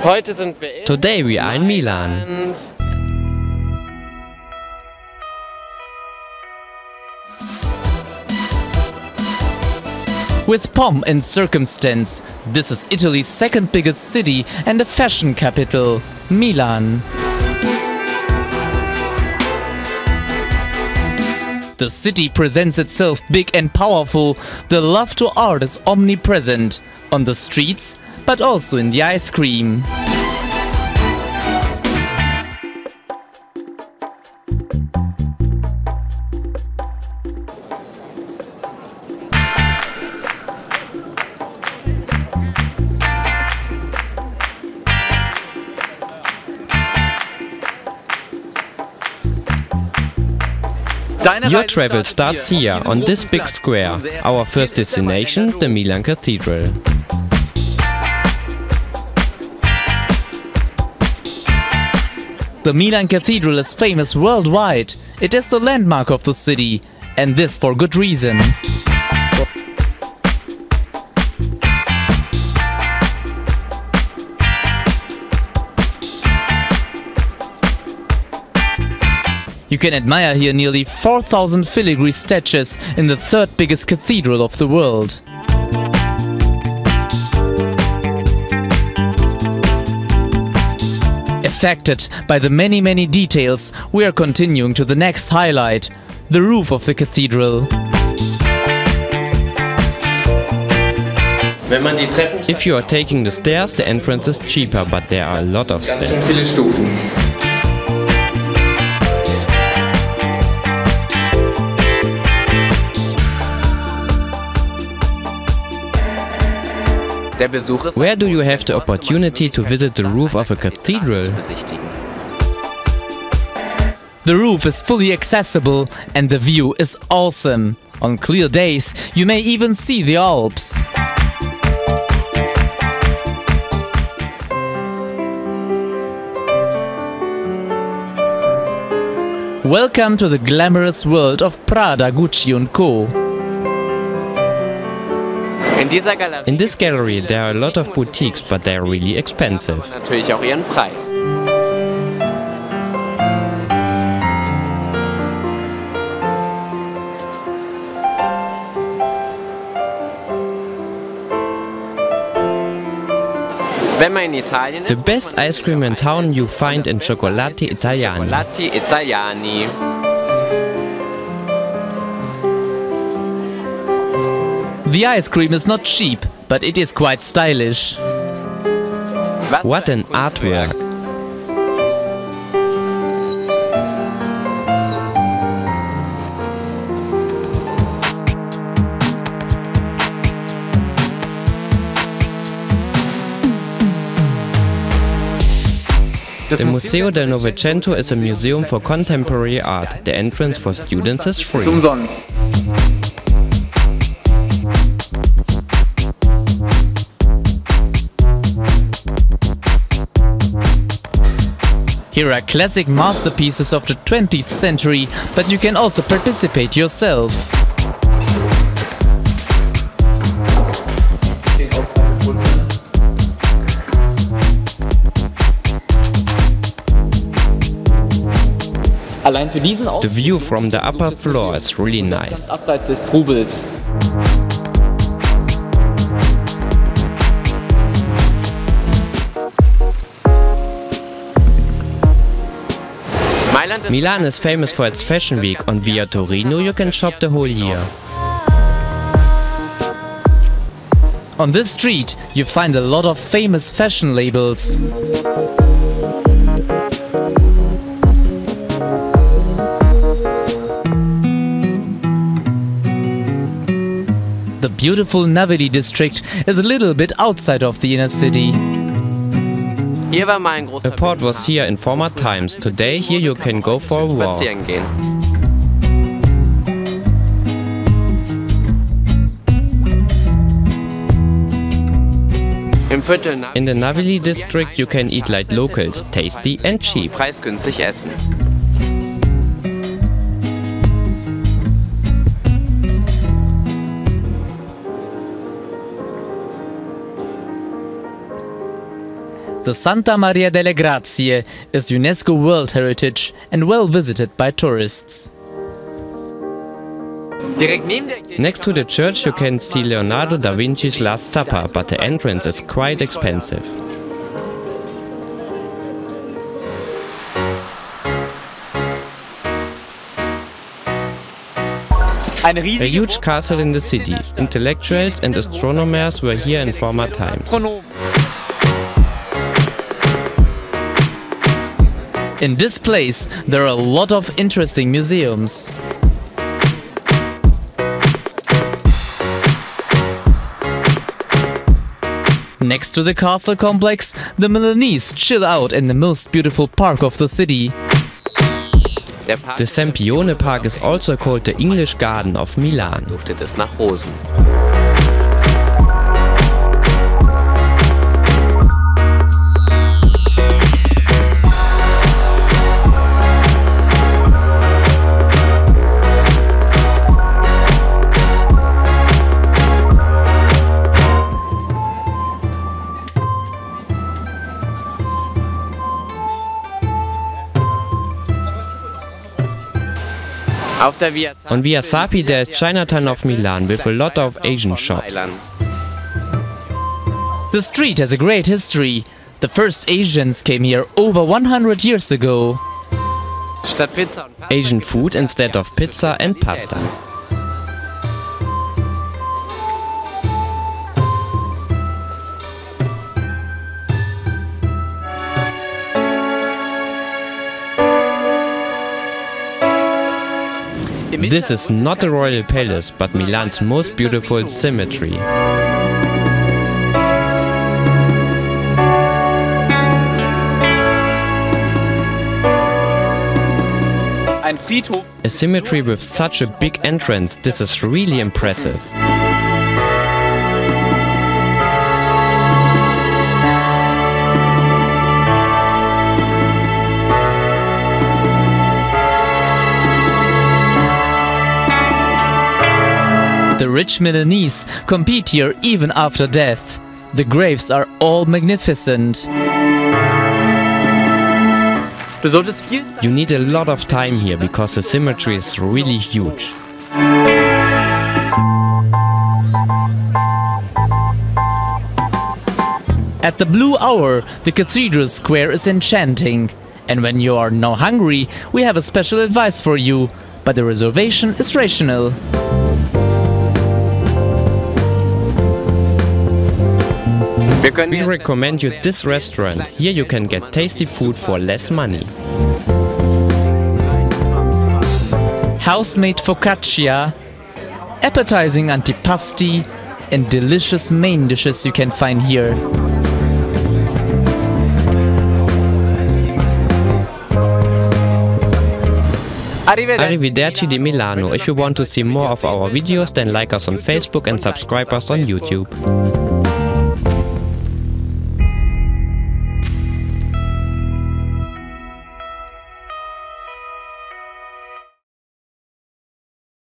Today we are in Milan. With pomp and circumstance, this is Italy's second biggest city and a fashion capital, Milan. The city presents itself big and powerful. The love to art is omnipresent, on the streets, but also in the ice cream. Your travel starts here, on this big square. Our first destination, the Milan Cathedral. The Milan Cathedral is famous worldwide. It is the landmark of the city, and this for good reason. You can admire here nearly 4,000 filigree statues in the third biggest cathedral of the world. Affected by the many details, we are continuing to the next highlight, the roof of the cathedral. If you are taking the stairs, the entrance is cheaper, but there are a lot of steps. Where do you have the opportunity to visit the roof of a cathedral? The roof is fully accessible and the view is awesome. On clear days, you may even see the Alps. Welcome to the glamorous world of Prada, Gucci and Co. In this gallery there are a lot of boutiques, but they are really expensive. The best ice cream in town you find in Cioccolati Italiani. The ice cream is not cheap, but it is quite stylish. What an artwork! The Museo del Novecento is a museum for contemporary art. The entrance for students is free. Here are classic masterpieces of the 20th century, but you can also participate yourself. The view from the upper floor is really nice. Abseits des Trubels. Milan is famous for its fashion week. On Via Torino you can shop the whole year. On this street you find a lot of famous fashion labels. The beautiful Navili district is a little bit outside of the inner city. A port was here in former times. Today here you can go for a walk. In the Navili district you can eat like locals, tasty and cheap. The Santa Maria delle Grazie is UNESCO World Heritage and well visited by tourists. Next to the church you can see Leonardo da Vinci's Last Supper, but the entrance is quite expensive. A huge castle in the city. Intellectuals and astronomers were here in former times. In this place, there are a lot of interesting museums. Next to the castle complex, the Milanese chill out in the most beautiful park of the city. The Sempione Park is also called the English Garden of Milan. On Via Sapi there is Chinatown of Milan with a lot of Asian shops. The street has a great history. The first Asians came here over 100 years ago. Asian food instead of pizza and pasta. This is not a royal palace, but Milan's most beautiful cemetery. A cemetery with such a big entrance, this is really impressive. The rich Milanese compete here even after death. The graves are all magnificent. You need a lot of time here because the cemetery is really huge. At the Blue Hour, the cathedral square is enchanting. And when you are now hungry, we have a special advice for you, but the reservation is rational. We recommend you this restaurant. Here you can get tasty food for less money. House-made focaccia, appetizing antipasti, and delicious main dishes you can find here. Arrivederci di Milano. If you want to see more of our videos, then like us on Facebook and subscribe us on YouTube.